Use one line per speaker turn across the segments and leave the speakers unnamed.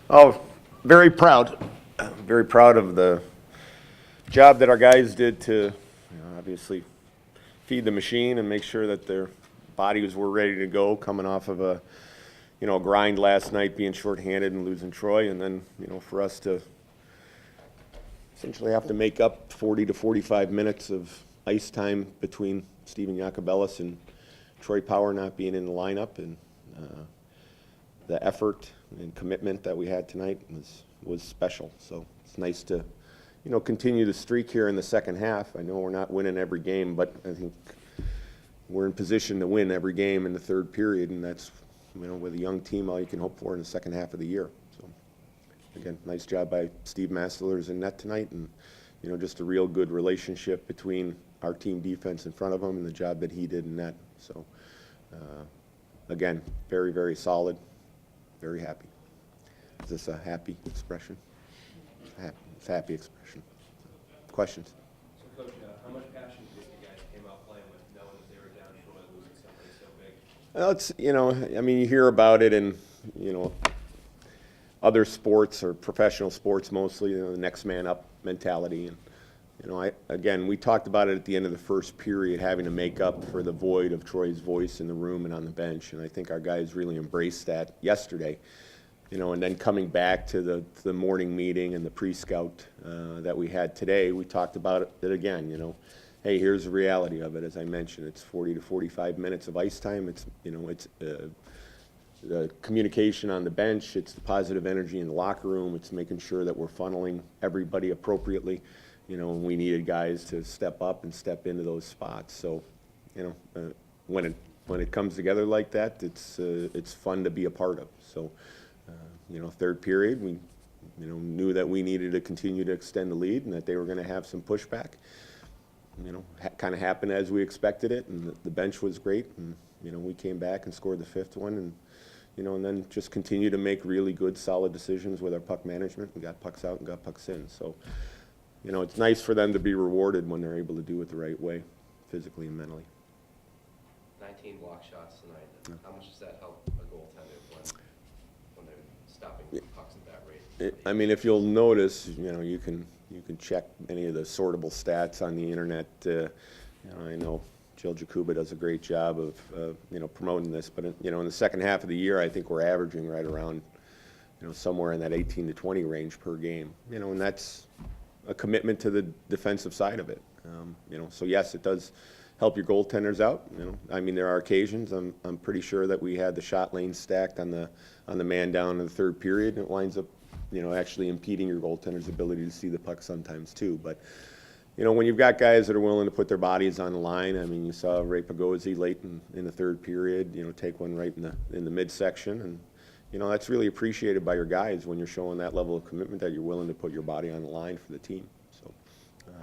Oh, very proud. Very proud of the job that our guys did to, obviously feed the machine and make sure that their bodies were ready to go coming off of a, grind last night, being shorthanded and losing Troy, and then, for us to essentially have to make up 40 to 45 minutes of ice time between Steven Jacobellis and Troy Power not being in the lineup, and the effort and commitment that we had tonight was special. So it's nice to, continue the streak here in the second half. I know we're not winning every game, but I think we're in position to win every game in the third period, and that's, with a young team, all you can hope for in the second half of the year. So again, nice job by Steve Mastelers in net tonight, and just a real good relationship between our team defense in front of him and the job that he did in net. So again, very, very solid. Very happy. Is this a happy expression? It's a happy expression. Questions?
So, Coach, how much passion do you guys came out playing with, knowing that they were down Troy, losing somebody so big?
Well, it's, you hear about it in, other sports or professional sports mostly, the next man up mentality. And, we talked about it at the end of the first period, having to make up for the void of Troy's voice in the room and on the bench. And I think our guys really embraced that yesterday, and then coming back to the morning meeting and the pre-scout that we had today, we talked about it again, hey, here's the reality of it. As I mentioned, it's 40 to 45 minutes of ice time. It's, it's the communication on the bench. It's the positive energy in the locker room. It's making sure that we're funneling everybody appropriately. And we needed guys to step up and step into those spots. So, when it comes together like that, it's fun to be a part of. So, third period, we, knew that we needed to continue to extend the lead and that they were going to have some pushback. Kind of happened as we expected it, and the bench was great, and we came back and scored the fifth one, and and then just continue to make really good, solid decisions with our puck management. We got pucks out and got pucks in. So. It's nice for them to be rewarded when they're able to do it the right way, physically and mentally.
19 block shots tonight.
Yeah.
How much does that help a goaltender when they're stopping pucks at that rate?
If you'll notice, you can check any of the sortable stats on the internet. I know Jill Jakuba does a great job of promoting this, but in the second half of the year, I think we're averaging right around somewhere in that 18 to 20 range per game. And that's a commitment to the defensive side of it. So yes, it does help your goaltenders out. There are occasions. I'm pretty sure that we had the shot lane stacked on the man down in the third period, and it winds up, actually impeding your goaltender's ability to see the puck sometimes too. But when you've got guys that are willing to put their bodies on the line, you saw Ray Pagozzi late in the third period, take one right in the midsection, and that's really appreciated by your guys when you're showing that level of commitment that you're willing to put your body on the line for the team. So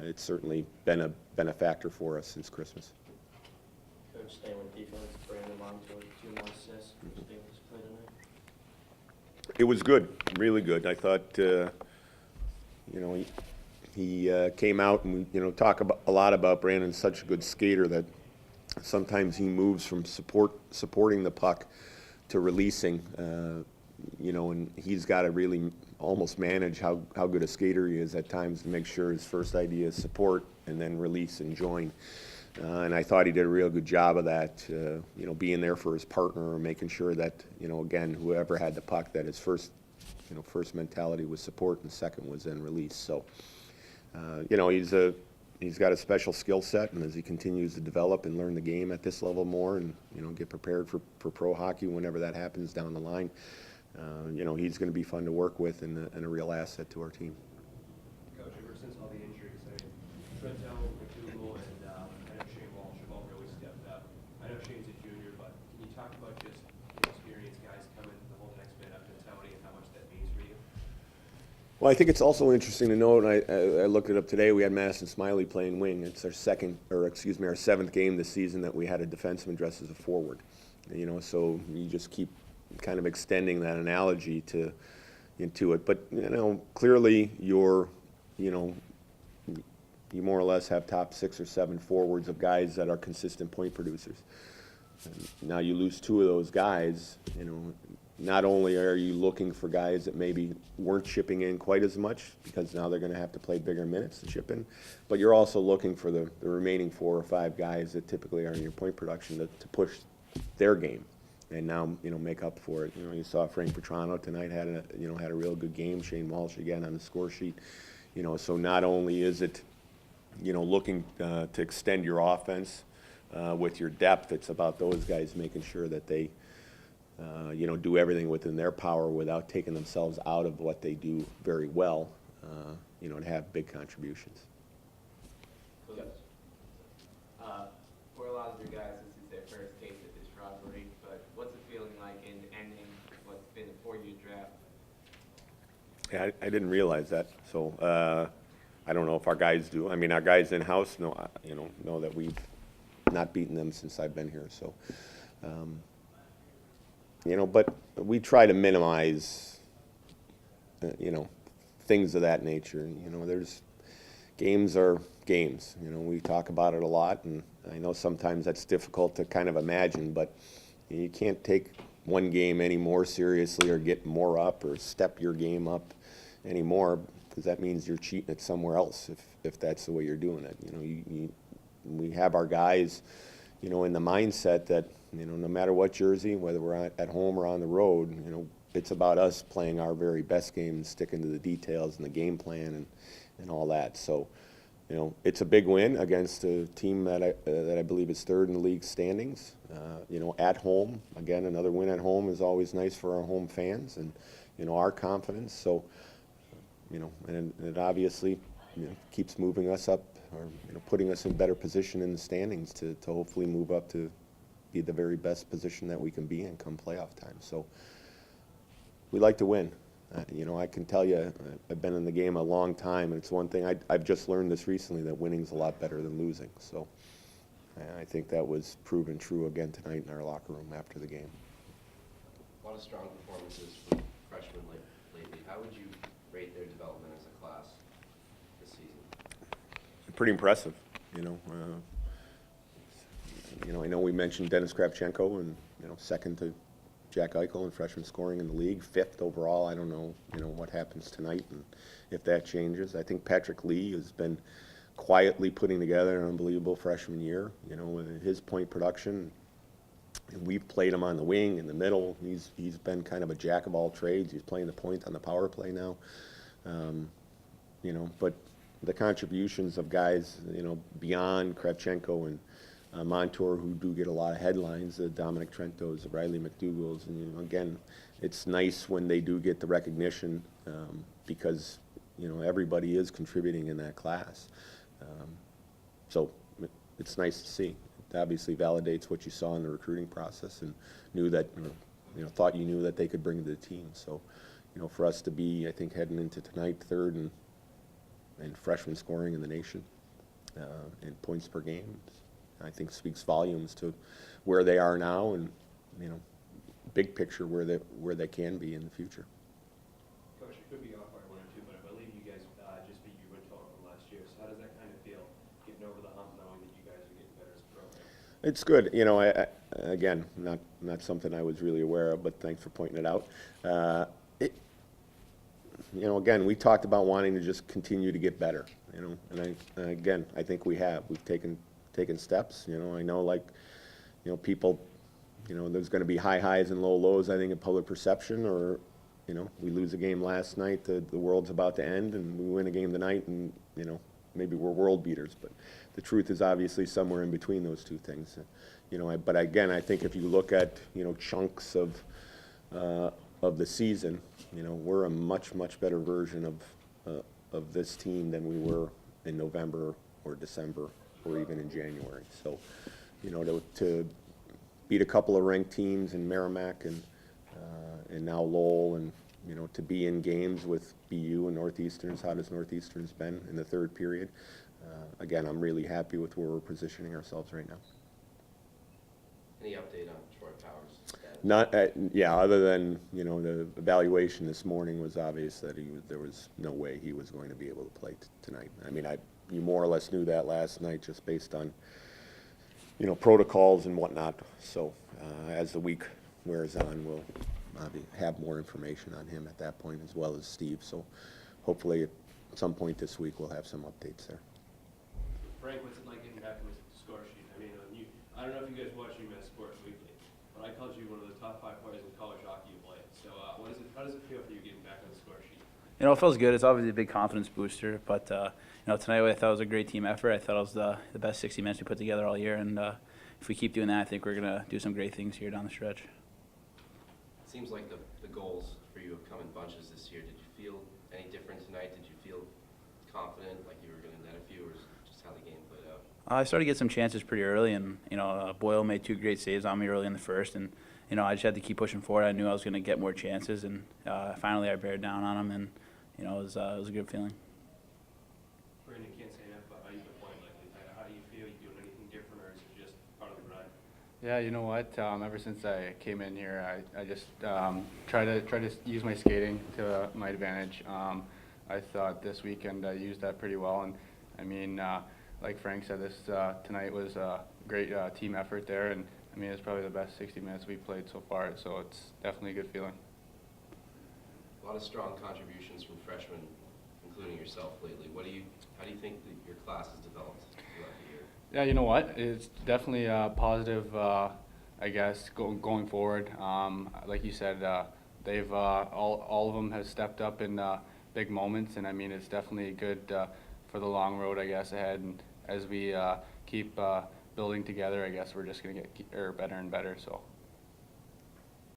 it's certainly been a factor for us since Christmas.
Coach, staying with defense, Brandon Montour, 2 more assists. What did you think of his play tonight?
It was good, really good. I thought, he came out and we, talk a lot about Brandon's such a good skater that sometimes he moves from supporting the puck to releasing, and he's got to really almost manage how good a skater he is at times to make sure his first idea is support and then release and join. And I thought he did a real good job of that, being there for his partner and making sure that, again, whoever had the puck, that his first mentality was support and second was then release. So, he's got a special skill set, and as he continues to develop and learn the game at this level more and, get prepared for pro hockey whenever that happens down the line, he's going to be fun to work with and a real asset to our team.
Coach, ever since all the injuries, Trento, McDougal, and I know Shane Walsh have all really stepped up. I know Shane's a junior, but can you talk about just experienced guys coming the whole next bit up to Tony and how much that means for you?
Well, I think it's also interesting to note, and I looked it up today, we had Madison Smiley playing wing. It's our our 7th game this season that we had a defenseman dressed as a forward. So you just keep kind of extending that analogy into it. But, clearly you more or less have top 6 or 7 forwards of guys that are consistent point producers. And now you lose 2 of those guys, not only are you looking for guys that maybe weren't chipping in quite as much, because now they're going to have to play bigger minutes to chip in, but you're also looking for the remaining 4 or 5 guys that typically are in your point production to push their game and now, make up for it. You saw Frank Vatrano tonight had a real good game. Shane Walsh again on the score sheet. So not only is it, looking to extend your offense with your depth, it's about those guys making sure that they, do everything within their power without taking themselves out of what they do very well, to have big contributions.
Yes. For a lot of your guys, this is their first taste of this rivalry, but what's it feeling like in ending what's been a 4-year draft?
Yeah, I didn't realize that. So I don't know if our guys do. I mean, our guys in-house know that we've not beaten them since I've been here. So, but we try to minimize, things of that nature. There's games are games. We talk about it a lot, and I know sometimes that's difficult to kind of imagine, but you can't take one game any more seriously or get more up or step your game up anymore, because that means you're cheating it somewhere else if that's the way you're doing it. We have our guys, in the mindset that, no matter what jersey, whether we're at home or on the road, it's about us playing our very best game and sticking to the details and the game plan and all that. So, it's a big win against a team that I believe is 3rd in the league standings. At home, again, another win at home is always nice for our home fans and, our confidence. So, and it obviously, keeps moving us up, or putting us in better position in the standings to hopefully move up to be the very best position that we can be in come playoff time. So we like to win. I can tell you, I've been in the game a long time, and it's one thing I've just learned this recently, that winning's a lot better than losing. So I think that was proven true again tonight in our locker room after the game.
A lot of strong performances from freshmen lately. How would you rate their development as a class this season?
Pretty impressive, I know we mentioned Dennis Kravchenko, and second to Jack Eichel in freshman scoring in the league, 5th overall. I don't know, what happens tonight and if that changes. I think Patrick Lee has been quietly putting together an unbelievable freshman year. With his point production, and we've played him on the wing, in the middle. He's been kind of a jack of all trades. He's playing the point on the power play now. But the contributions of guys, beyond Kravchenko and Montour, who do get a lot of headlines, the Dominic Trentos, the Riley McDougals, and again, it's nice when they do get the recognition, because everybody is contributing in that class. So it's nice to see. It obviously validates what you saw in the recruiting process, and knew that, thought you knew that they could bring to the team. So, for us to be, I think, heading into tonight 3rd in freshman scoring in the nation, and points per game, I think speaks volumes to where they are now, and big picture where they can be in the future.
Coach, it could be off by 1 or 2, but I believe you guys just beat your win total from last year. So how does that kind of feel, getting over the hump, knowing that you guys are getting better as a program?
It's good. Again, not something I was really aware of, but thanks for pointing it out. Again, we talked about wanting to just continue to get better, and I think we have. We've taken steps. I know, people, there's going to be high highs and low lows, I think, in public perception, or, we lose a game last night, the world's about to end, and we win a game tonight, and, maybe we're world beaters. But the truth is obviously somewhere in between those two things. But again, I think if you look at, chunks of the season, we're a much better version of this team than we were in November or December or even in January. So, to beat a couple of ranked teams in Merrimack and now Lowell, and to be in games with BU and Northeastern's, how does Northeastern's been in the 3rd period? Again, I'm really happy with where we're positioning ourselves right now.
Any update on Troy Powers' status?
Not, other than, the evaluation this morning was obvious that there was no way he was going to be able to play tonight. I mean, you more or less knew that last night just based on, protocols and whatnot. So as the week wears on, we'll have more information on him at that point, as well as Steve. So hopefully at some point this week we'll have some updates there.
Frank, what's it like getting back on the score sheet? I mean, I don't know if you guys watch UMass Sports Weekly, but I called you one of the top 5 players in college hockey you played. So how does it feel for you getting back on the score sheet?
You know, it feels good. It's obviously a big confidence booster, but you know, tonight I thought it was a great team effort. I thought it was the best 60 minutes we put together all year, and if we keep doing that, I think we're gonna do some great things here down the stretch.
It seems like the goals for you have come in bunches this year. Did you feel any different tonight? Did you feel confident, like you were going to net a few, or is it just how the game played out?
I started to get some chances pretty early, and you know, Boyle made 2 great saves on me early in the first, and you know, I just had to keep pushing forward. I knew I was going to get more chances, and finally I bared down on them, and you know, it was a good feeling.
Brandon, can't say enough about how you've been playing lately. How do you feel? You doing anything different, or is it just part of the grind?
Yeah, you know what? Ever since I came in here, I just try to use my skating to my advantage. I thought this weekend I used that pretty well, and I mean, like Frank said, this tonight was a great team effort there, and I mean, it's probably the best 60 minutes we've played so far, so it's definitely a good feeling.
A lot of strong contributions from freshmen, including yourself lately. How do you think that your class has developed throughout the year?
Yeah, you know what? It's definitely positive, I guess, going forward. Like you said, they've all of them have stepped up in big moments, and I mean, it's definitely good for the long road, I guess, ahead. And as we keep building together, I guess we're just going to get better and better. So